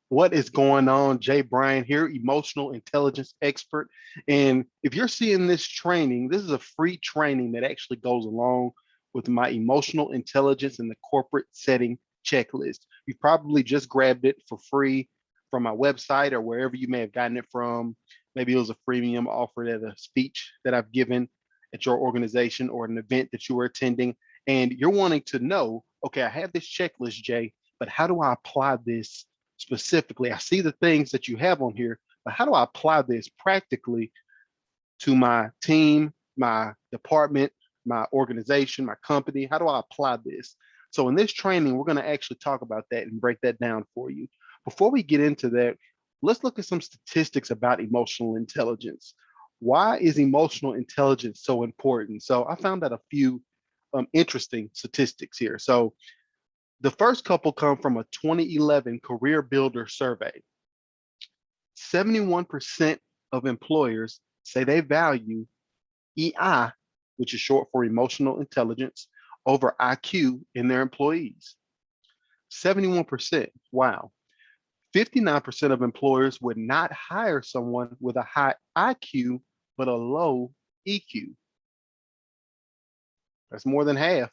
What is going on? Jay Bryan here, emotional intelligence expert. And if you're seeing this training, this is a free training that actually goes along with my emotional intelligence in the corporate setting checklist. You've probably just grabbed it for free from my website or wherever you may have gotten it from. Maybe it was a freemium offered at a speech that I've given at your organization or an event that you were attending. And you're wanting to know, okay, I have this checklist, Jay, but how do I apply this specifically? I see the things that you have on here, but how do I apply this practically to my team, my department, my organization, my company? How do I apply this? So in this training, we're going to actually talk about that and break that down for you. Before we get into that, let's look at some statistics about emotional intelligence. Why is emotional intelligence so important? So I found out a few interesting statistics here. So the first couple come from a 2011 Career Builder survey. 71% of employers say they value EI, which is short for emotional intelligence, over IQ in their employees. 71%. Wow. 59% of employers would not hire someone with a high IQ but a low EQ. That's more than half.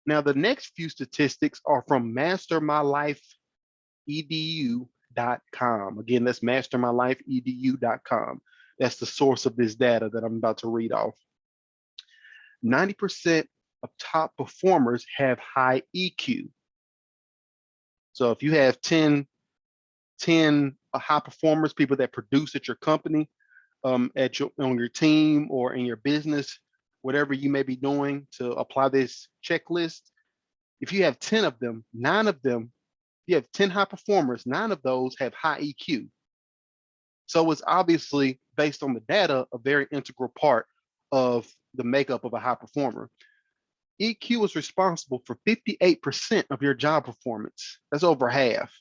Now, the next few statistics are from mastermylifeedu.com. Again, that's mastermylifeedu.com. That's the source of this data that I'm about to read off. 90% of top performers have high EQ. So if you have 10 high performers, people that produce at your company, on your team or in your business, whatever you may be doing to apply this checklist, if you have 10 of them, 9 of them, you have 10 high performers, 9 of those have high EQ. So it's obviously based on the data, a very integral part of the makeup of a high performer. EQ is responsible for 58% of your job performance. That's over half,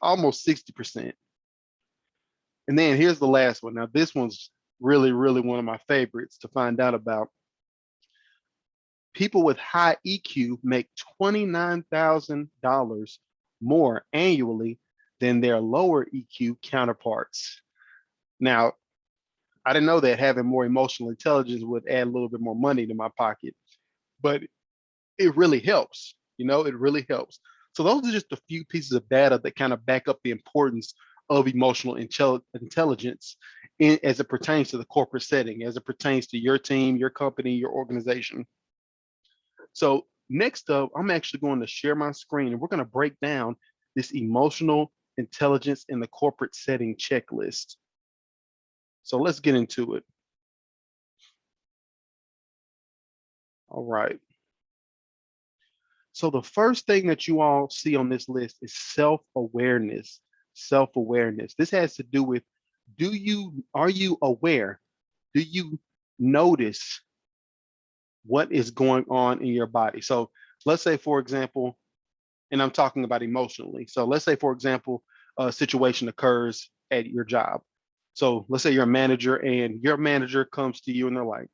almost 60%. And then here's the last one. Now, this one's really, really one of my favorites to find out about. People with high EQ make $29,000 more annually than their lower EQ counterparts. Now, I didn't know that having more emotional intelligence would add a little bit more money to my pocket, but it really helps. It really helps. So those are just a few pieces of data that kind of back up the importance of emotional intelligence as it pertains to the corporate setting, as it pertains to your team, your company, your organization. So next up, I'm actually going to share my screen and we're going to break down this emotional intelligence in the corporate setting checklist. So let's get into it. All right. So the first thing that you all see on this list is self-awareness. Self-awareness. This has to do with, are you aware? Do you notice what is going on in your body? So let's say, for example, and I'm talking about emotionally. So let's say, for example, a situation occurs at your job. So let's say you're a manager and your manager comes to you and they're like,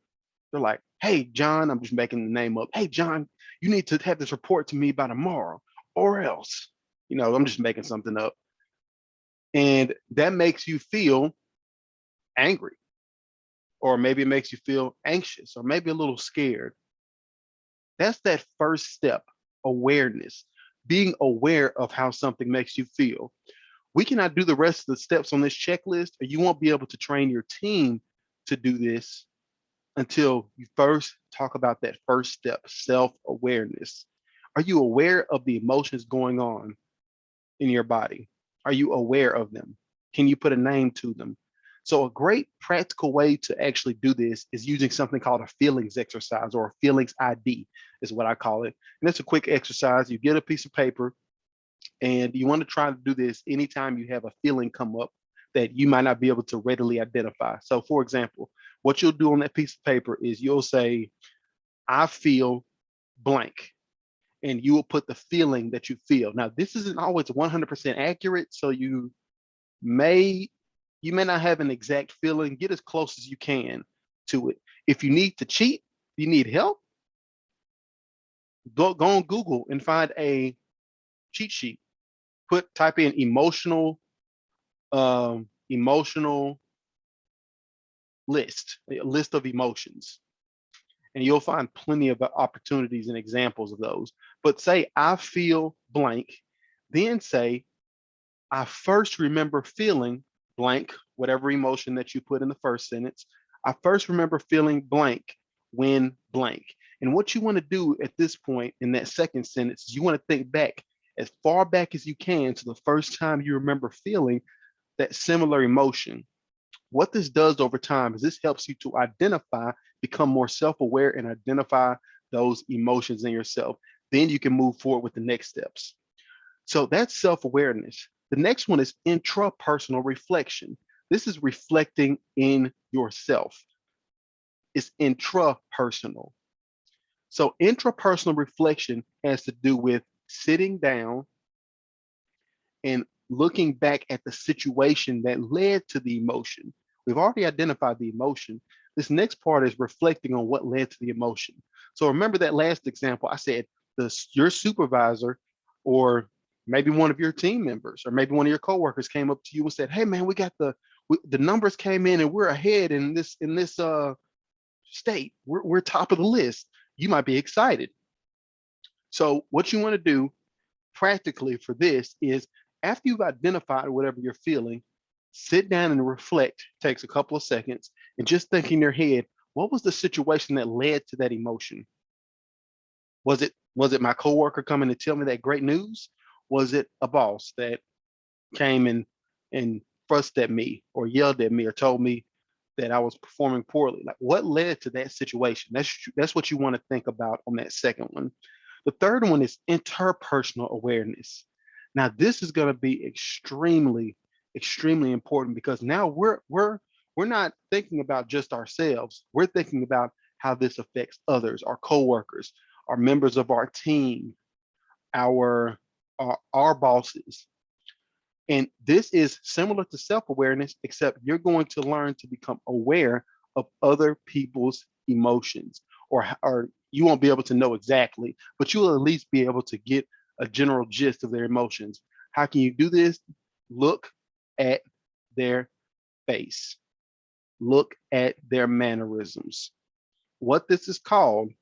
hey, John, I'm just making the name up. Hey, John, you need to have this report to me by tomorrow or else, I'm just making something up. And that makes you feel angry, or maybe it makes you feel anxious, or maybe a little scared. That's that first step, awareness, being aware of how something makes you feel. We cannot do the rest of the steps on this checklist, or you won't be able to train your team to do this until you first talk about that first step, self-awareness. Are you aware of the emotions going on in your body? Are you aware of them? Can you put a name to them? So a great practical way to actually do this is using something called a feelings exercise, or a feelings ID is what I call it. And it's a quick exercise. You get a piece of paper and you want to try to do this anytime you have a feeling come up that you might not be able to readily identify. So for example, what you'll do on that piece of paper is you'll say, I feel blank. And you will put the feeling that you feel. Now, this isn't always 100% accurate, so you may not have an exact feeling. Get as close as you can to it. If you need to cheat, you need help, go on Google and find a cheat sheet Type in emotional list, a list of emotions, and you'll find plenty of opportunities and examples of those. But say, I feel blank, then say, I first remember feeling blank, whatever emotion that you put in the first sentence. I first remember feeling blank when blank. And what you want to do at this point in that second sentence is you want to think back as far back as you can to the first time you remember feeling that similar emotion. What this does over time is this helps you to identify, become more self-aware, and identify those emotions in yourself. Then you can move forward with the next steps. So that's self-awareness. The next one is intrapersonal reflection. This is reflecting in yourself. It's intrapersonal. So intrapersonal reflection has to do with sitting down and looking back at the situation that led to the emotion. We've already identified the emotion. This next part is reflecting on what led to the emotion. So remember that last example, I said your supervisor, or maybe one of your team members, or maybe one of your coworkers came up to you and said, "Hey man, we got the numbers came in and we're ahead in this state. We're top of the list." You might be excited. So what you want to do practically for this is, after you've identified whatever you're feeling, sit down and reflect. It takes a couple of seconds, and just think in your head, what was the situation that led to that emotion? Was it my coworker coming to tell me that great news? Was it a boss that came and fussed at me or yelled at me or told me that I was performing poorly? Like, what led to that situation? That's what you want to think about on that second one. The third one is interpersonal awareness. Now, this is going to be extremely important, because now we're not thinking about just ourselves. We're thinking about how this affects others, our coworkers, our members of our team, our our bosses. And this is similar to self-awareness, except you're going to learn to become aware of other people's emotions, or you won't be able to know exactly, but you'll at least be able to get a general gist of their emotions. How can you do this? Look at their face. Look at their mannerisms. What this is called,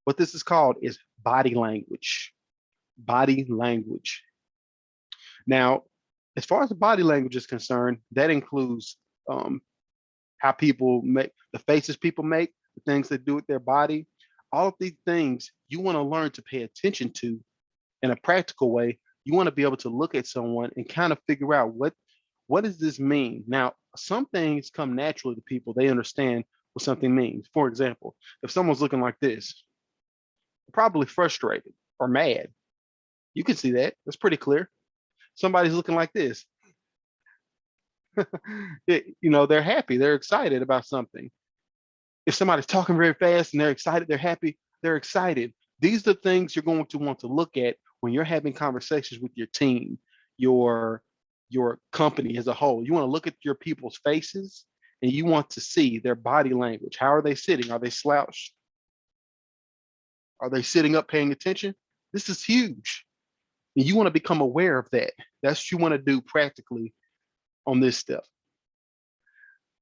what this is called is body language. Body language. Now, as far as the body language is concerned, that includes how people make, the faces people make, the things they do with their body. All of these things you want to learn to pay attention to in a practical way. You want to be able to look at someone and kind of figure out what does this mean. Now, some things come naturally to people. They understand what something means. For example, if someone's looking like this, probably frustrated or mad. You can see that. That's pretty clear. Somebody's looking like this. They're happy. They're excited about something. If somebody's talking very fast and they're excited, they're happy, they're excited. These are the things you're going to want to look at when you're having conversations with your team, your your company as a whole. You want to look at your people's faces, and you want to see their body language. How are they sitting? Are they slouched? Are they sitting up paying attention? This is huge. And you want to become aware of that. That's what you want to do practically on this step.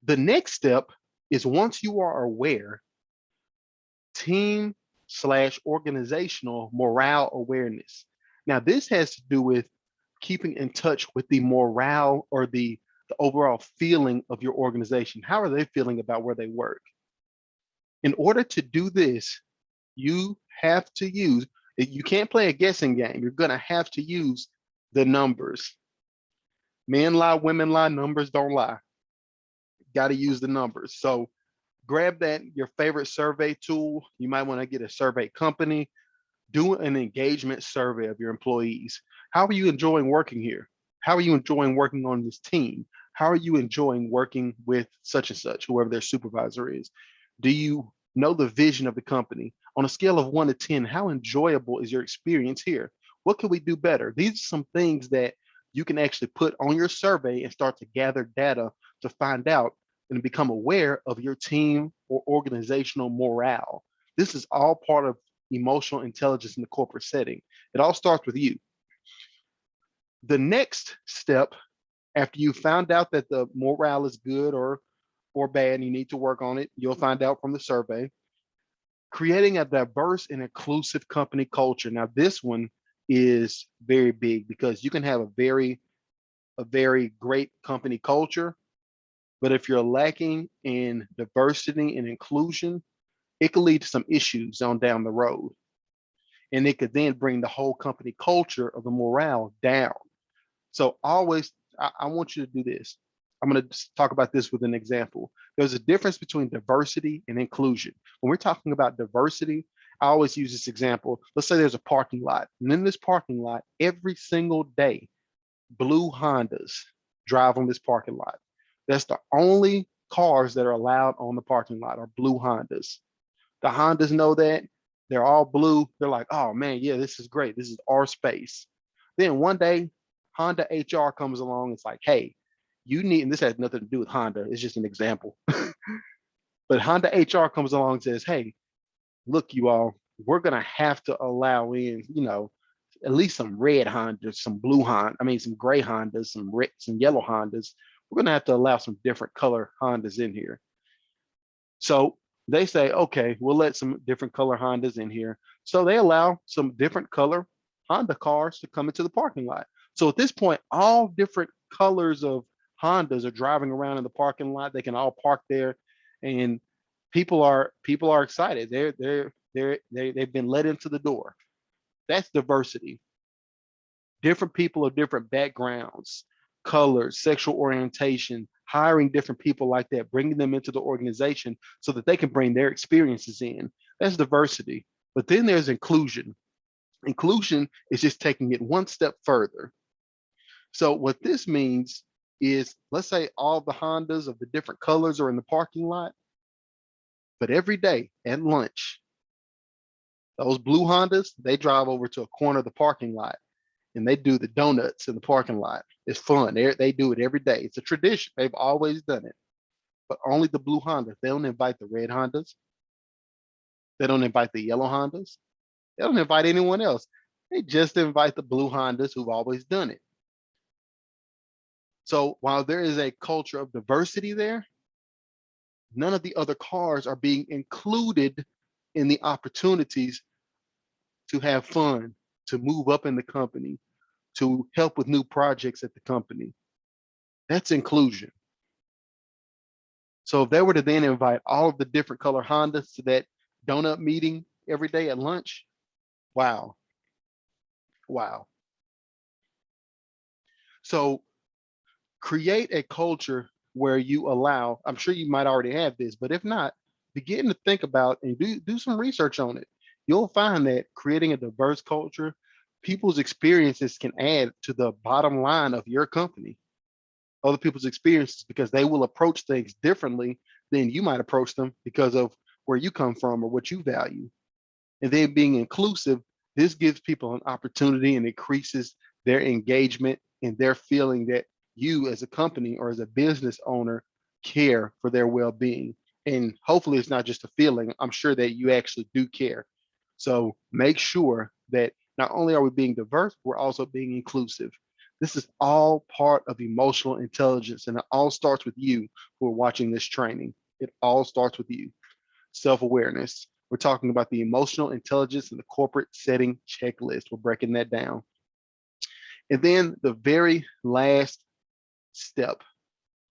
The next step is, once you are aware, team slash organizational morale awareness. Now, this has to do with keeping in touch with the morale, or the overall feeling of your organization. How are they feeling about where they work? In order to do this, you have to use, you can't play a guessing game. You're going to have to use the numbers. Men lie, women lie, numbers don't lie. Got to use the numbers. So grab your favorite survey tool. You might want to get a survey company. Do an engagement survey of your employees. How are you enjoying working here? How are you enjoying working on this team? How are you enjoying working with such and such, whoever their supervisor is? Do you know the vision of the company? On a scale of 1 to 10, how enjoyable is your experience here? What can we do better? These are some things that you can actually put on your survey and start to gather data to find out and become aware of your team or organizational morale. This is all part of emotional intelligence in the corporate setting. It all starts with you. The next step, after you found out that the morale is good or bad, and you need to work on it, you'll find out from the survey. Creating a diverse and inclusive company culture. Now, this one is very big because you can have a very great company culture, but if you're lacking in diversity and inclusion, it could lead to some issues on down the road. And it could then bring the whole company culture of the morale down. So always, I want you to do this. I'm going to talk about this with an example. There's a difference between diversity and inclusion. When we're talking about diversity, I always use this example. Let's say there's a parking lot, and in this parking lot, every single day, blue Hondas drive on this parking lot. That's the only cars that are allowed on the parking lot are blue Hondas. The Hondas know that. They're all blue. They're like, oh man, yeah, this is great. This is our space. Then one day, Honda HR comes along. It's like, hey, you need, and this has nothing to do with Honda. It's just an example. But Honda HR comes along and says, hey, look, you all, we're going to have to allow in, at least some red Hondas, some blue Honda, I mean, some gray Hondas, some red, some yellow Hondas. We're going to have to allow some different color Hondas in here. So they say, okay, we'll let some different color Hondas in here. So they allow some different color Honda cars to come into the parking lot. So at this point, all different colors of Hondas are driving around in the parking lot. They can all park there, and people are excited. They've been let into the door. That's diversity. Different people of different backgrounds, colors, sexual orientation, hiring different people like that, bringing them into the organization so that they can bring their experiences in. That's diversity. But then there's inclusion. Inclusion is just taking it one step further. So what this means is, let's say all the Hondas of the different colors are in the parking lot, but every day at lunch, those blue Hondas, they drive over to a corner of the parking lot and they do the donuts in the parking lot. It's fun. They do it every day. It's a tradition. They've always done it. But only the blue Hondas. They don't invite the red Hondas. They don't invite the yellow Hondas. They don't invite anyone else. They just invite the blue Hondas who've always done it. So while there is a culture of diversity there, none of the other cars are being included in the opportunities to have fun, to move up in the company, to help with new projects at the company. That's inclusion. So if they were to then invite all of the different color Hondas to that donut meeting every day at lunch, wow. Wow. So create a culture where you allow, I'm sure you might already have this, but if not, begin to think about and do some research on it. You'll find that creating a diverse culture, people's experiences can add to the bottom line of your company, other people's experiences, because they will approach things differently than you might approach them because of where you come from or what you value. And then being inclusive, this gives people an opportunity and increases their engagement and their feeling that you as a company or as a business owner care for their well-being. And hopefully it's not just a feeling. I'm sure that you actually do care. So make sure that not only are we being diverse, we're also being inclusive. This is all part of emotional intelligence, and it all starts with you who are watching this training. It all starts with you. Self-awareness. We're talking about the emotional intelligence and the corporate setting checklist. We're breaking that down. And then the very last step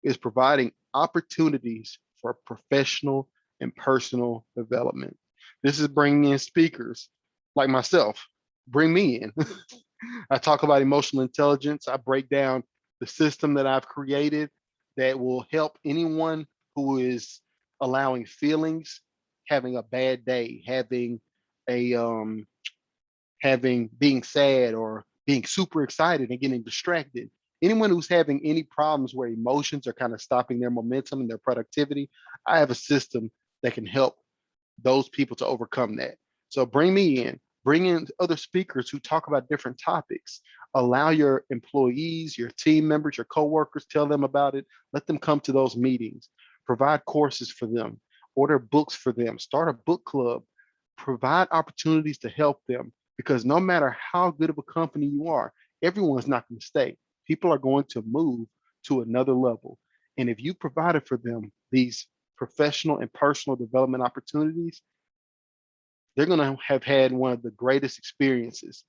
is providing opportunities for professional and personal development. This is bringing in speakers like myself. Bring me in. I talk about emotional intelligence. I break down the system that I've created that will help anyone who is allowing feelings, having a bad day, having a having being sad or being super excited and getting distracted. Anyone who's having any problems where emotions are kind of stopping their momentum and their productivity, I have a system that can help those people to overcome that. So bring me in, bring in other speakers who talk about different topics. Allow your employees, your team members, your coworkers, tell them about it. Let them come to those meetings. Provide courses for them. Order books for them. Start a book club. Provide opportunities to help them, because no matter how good of a company you are, Everyone's not going to stay. People are going to move to another level. And if you provided for them these professional and personal development opportunities, they're going to have had one of the greatest experiences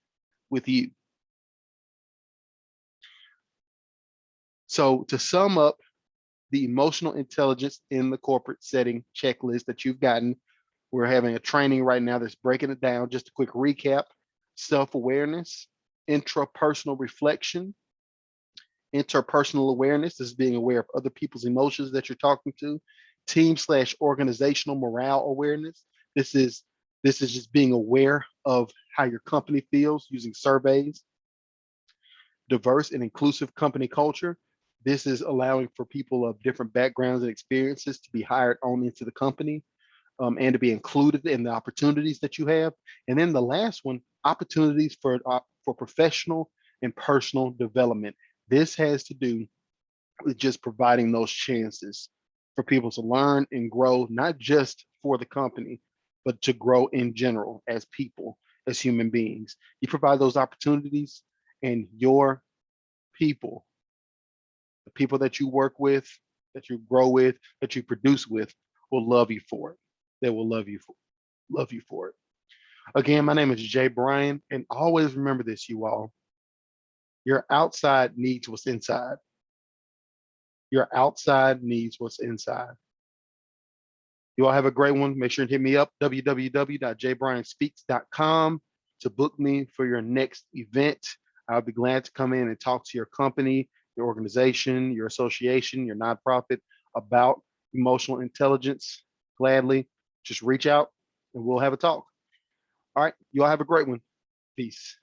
with you. So to sum up the emotional intelligence in the corporate setting checklist that you've gotten, we're having a training right now that's breaking it down. Just a quick recap: self-awareness, intrapersonal reflection, interpersonal awareness, this is being aware of other people's emotions that you're talking to, team/organizational morale awareness. This is this is just being aware of how your company feels using surveys. Diverse and inclusive company culture. This is allowing for people of different backgrounds and experiences to be hired on into the company, and to be included in the opportunities that you have. And then the last one, opportunities for professional and personal development. This has to do with just providing those chances for people to learn and grow, not just for the company, but to grow in general as people, as human beings. You provide those opportunities, and your people, the people that you work with, that you grow with, that you produce with, will love you for it. They will love you for it. Again, my name is Jay Bryan, and always remember this, you all. Your outside needs what's inside. Your outside needs what's inside. You all have a great one. Make sure to hit me up, www.jbryanspeaks.com, to book me for your next event. I'll be glad to come in and talk to your company, your organization, your association, your nonprofit about emotional intelligence. Gladly, just reach out and we'll have a talk. All right. You all have a great one. Peace.